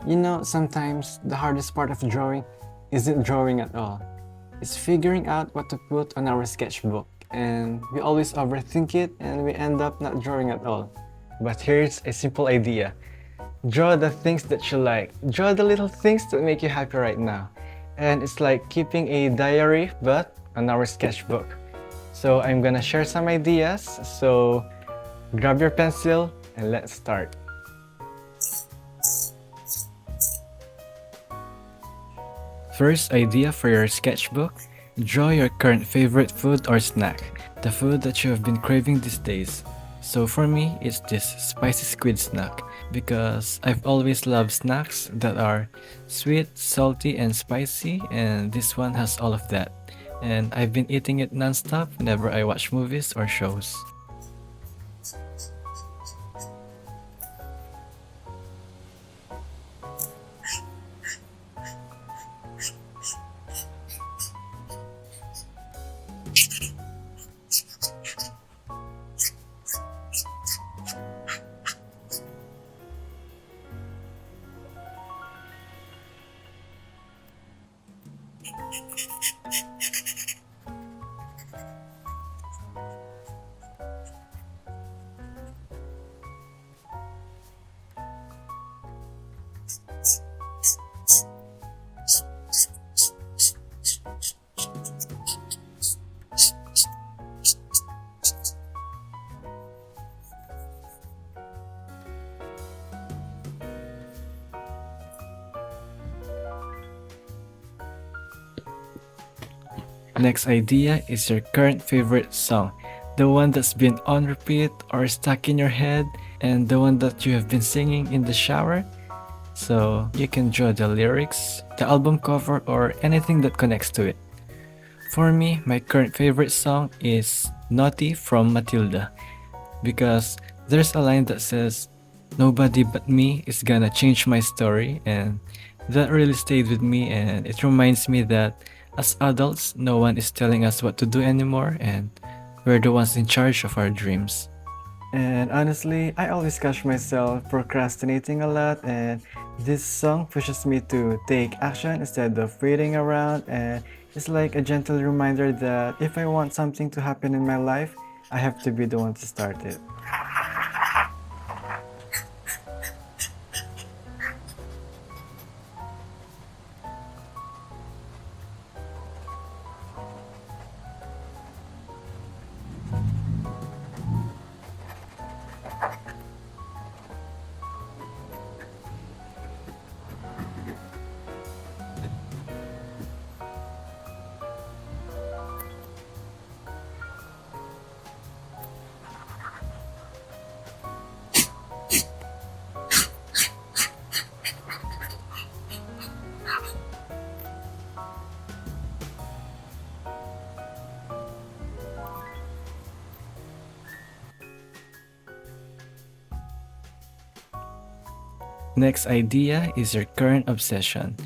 You know, sometimes the hardest part of drawing isn't drawing at all. It's figuring out what to put on our sketchbook, and we always overthink it and we end up not drawing at all. But here's a simple idea. Draw the things that you like. Draw the little things that make you happy right now. And it's like keeping a diary, but on our sketchbook. So I'm gonna share some ideas. So grab your pencil and let's start. First idea for your sketchbook, draw your current favorite food or snack, the food that you have been craving these days. So for me, it's this spicy squid snack because I've always loved snacks that are sweet, salty, and spicy, and this one has all of that. And I've been eating it non-stop whenever I watch movies or shows. Next idea is your current favorite song, the one that's been on repeat or stuck in your head, and the one that you have been singing in the shower. So you can draw the lyrics, the album cover, or anything that connects to it. For me, my current favorite song is Naughty from Matilda because there's a line that says, "Nobody but me is gonna change my story," and that really stayed with me, and it reminds me that as adults, no one is telling us what to do anymore, and we're the ones in charge of our dreams. And honestly, I always catch myself procrastinating a lot, and this song pushes me to take action instead of waiting around. And it's like a gentle reminder that if I want something to happen in my life, I have to be the one to start it. Next idea is your current obsession,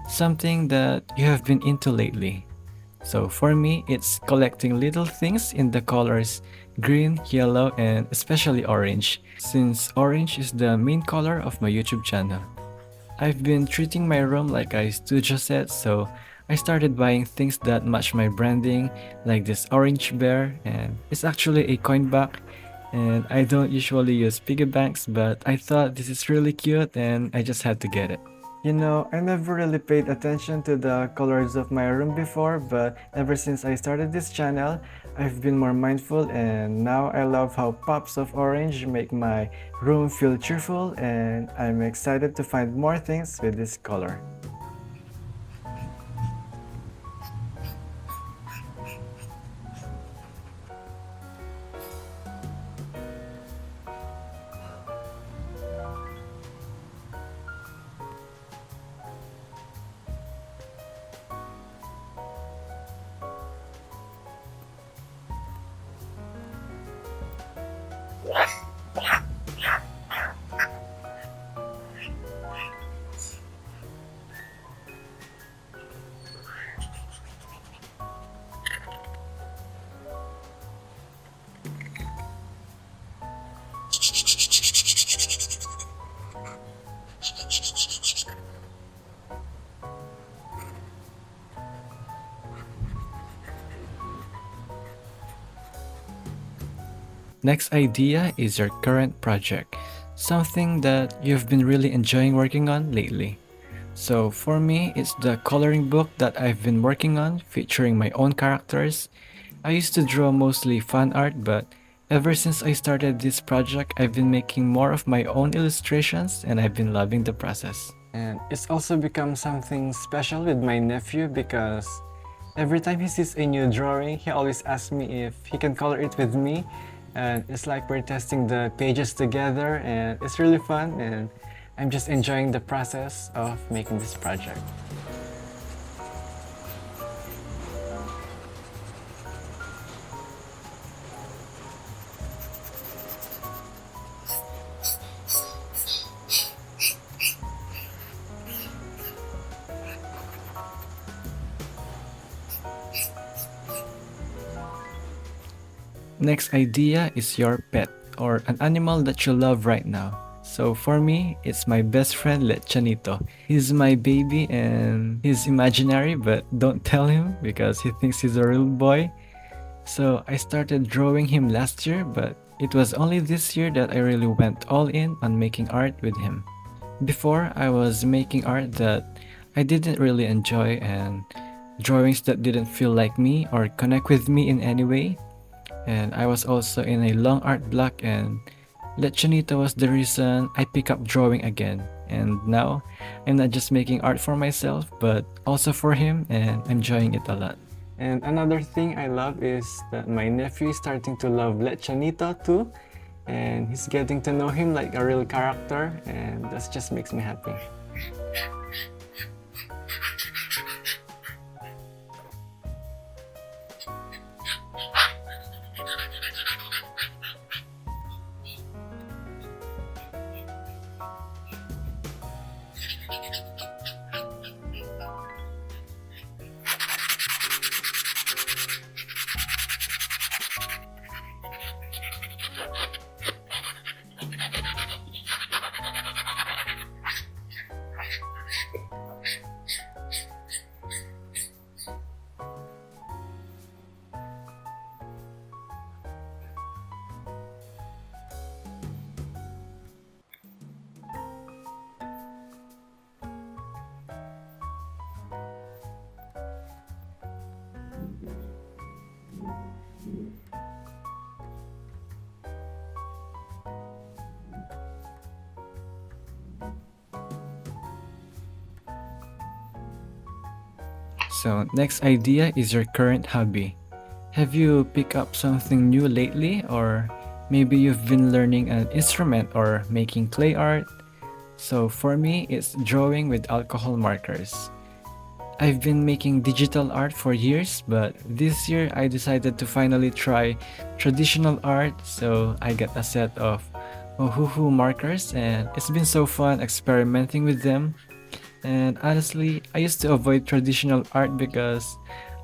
something that you have been into lately. So for me, it's collecting little things in the colors green, yellow, and especially orange, since orange is the main color of my YouTube channel. I've been treating my room like a studio set, so I started buying things that match my branding, like this orange bear, and it's actually a coin back. And I don't usually use piggy banks, but I thought this is really cute and I just had to get it. You know, I never really paid attention to the colors of my room before, but ever since I started this channel, I've been more mindful, and now I love how pops of orange make my room feel cheerful, and I'm excited to find more things with this color. Next idea is your current project, something that you've been really enjoying working on lately. So for me, it's the coloring book that I've been working on, featuring my own characters. I used to draw mostly fan art, but ever since I started this project, I've been making more of my own illustrations and I've been loving the process. And it's also become something special with my nephew because every time he sees a new drawing, he always asks me if he can color it with me. And it's like we're testing the pages together and it's really fun and I'm just enjoying the process of making this project. Next idea is your pet or an animal that you love right now. So for me, it's my best friend Lechanito. He's my baby and he's imaginary, but don't tell him because he thinks he's a real boy. So I started drawing him last year, but it was only this year that I really went all in on making art with him. Before, I was making art that I didn't really enjoy and drawings that didn't feel like me or connect with me in any way. And I was also in a long art block and Lechanito was the reason I pick up drawing again. And now, I'm not just making art for myself, but also for him and I'm enjoying it a lot. And another thing I love is that my nephew is starting to love Lechanito too. And he's getting to know him like a real character and that just makes me happy. So next idea is your current hobby. Have you picked up something new lately or maybe you've been learning an instrument or making clay art? So for me, it's drawing with alcohol markers. I've been making digital art for years, but this year I decided to finally try traditional art, so I got a set of Ohuhu markers and it's been so fun experimenting with them. And honestly, I used to avoid traditional art because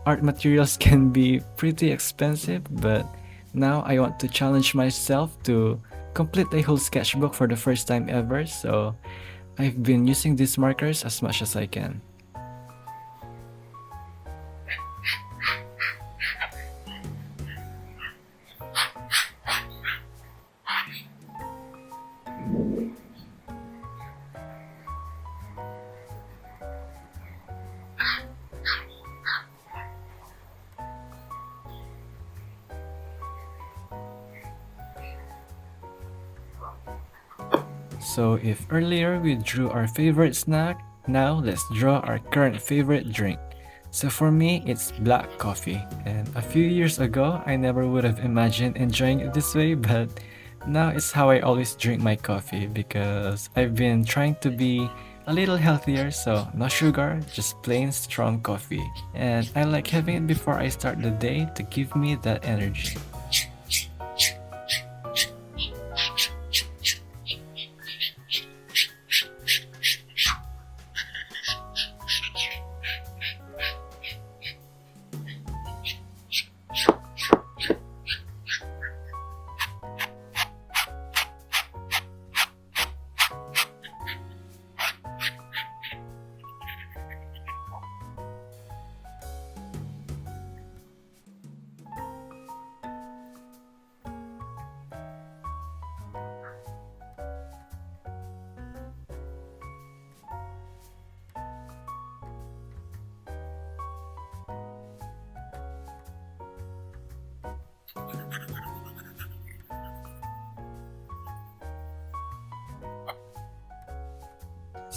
art materials can be pretty expensive, but now I want to challenge myself to complete a whole sketchbook for the first time ever, so I've been using these markers as much as I can. So if earlier we drew our favorite snack, now let's draw our current favorite drink. So for me, it's black coffee. And a few years ago, I never would have imagined enjoying it this way, but now it's how I always drink my coffee because I've been trying to be a little healthier, so no sugar, just plain strong coffee. And I like having it before I start the day to give me that energy.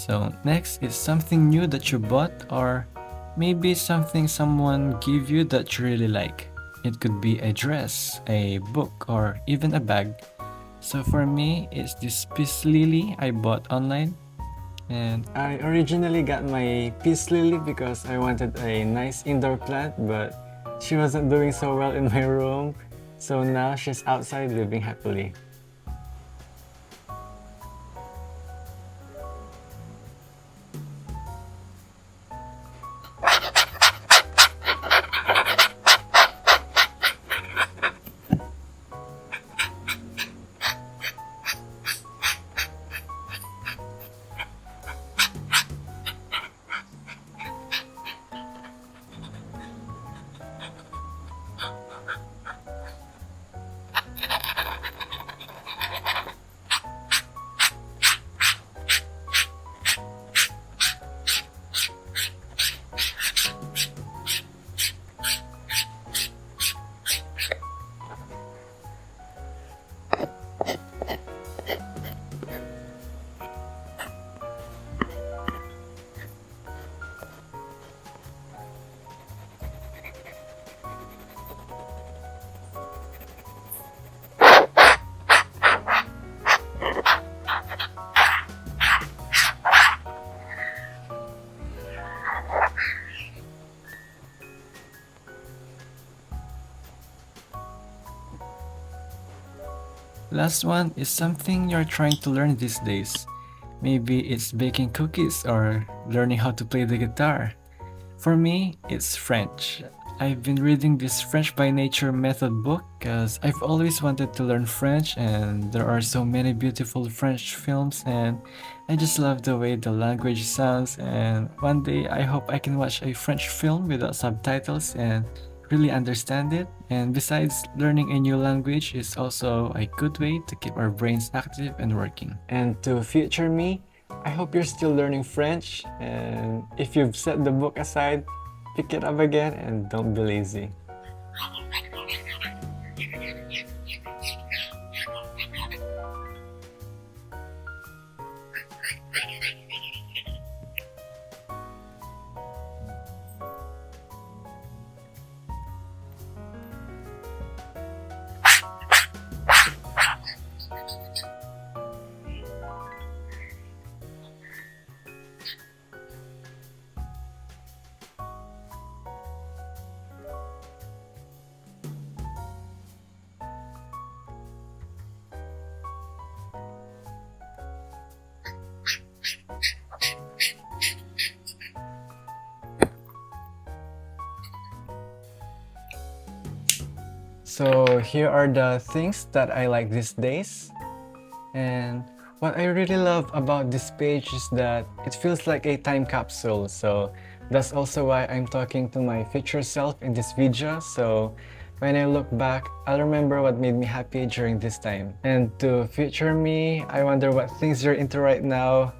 So next is something new that you bought, or maybe something someone gave you that you really like. It could be a dress, a book, or even a bag. So for me, it's this peace lily I bought online. And I originally got my peace lily because I wanted a nice indoor plant, but she wasn't doing so well in my room. So now she's outside living happily. Last one is something you're trying to learn these days. Maybe it's baking cookies or learning how to play the guitar. For me, it's French. I've been reading this French by Nature method book because I've always wanted to learn French, and there are so many beautiful French films, and I just love the way the language sounds. And one day I hope I can watch a French film without subtitles and really understand it. And besides, learning a new language is also a good way to keep our brains active and working. And to future me, I hope you're still learning French, and if you've set the book aside, pick it up again and don't be lazy. So here are the things that I like these days. And what I really love about this page is that it feels like a time capsule. So that's also why I'm talking to my future self in this video. So when I look back, I'll remember what made me happy during this time. And to future me, I wonder what things you're into right now.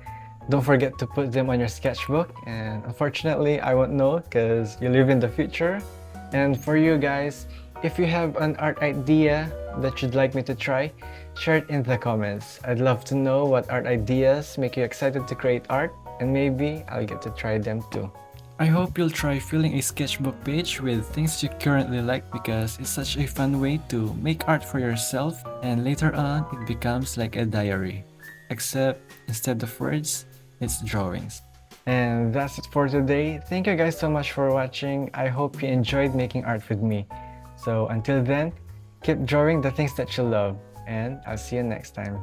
Don't forget to put them on your sketchbook. And unfortunately, I won't know because you live in the future. And for you guys, if you have an art idea that you'd like me to try, share it in the comments. I'd love to know what art ideas make you excited to create art, and maybe I'll get to try them too. I hope you'll try filling a sketchbook page with things you currently like, because it's such a fun way to make art for yourself, and later on it becomes like a diary. Except instead of words, it's drawings. And that's it for today. Thank you guys so much for watching. I hope you enjoyed making art with me. So until then, keep drawing the things that you love, and I'll see you next time.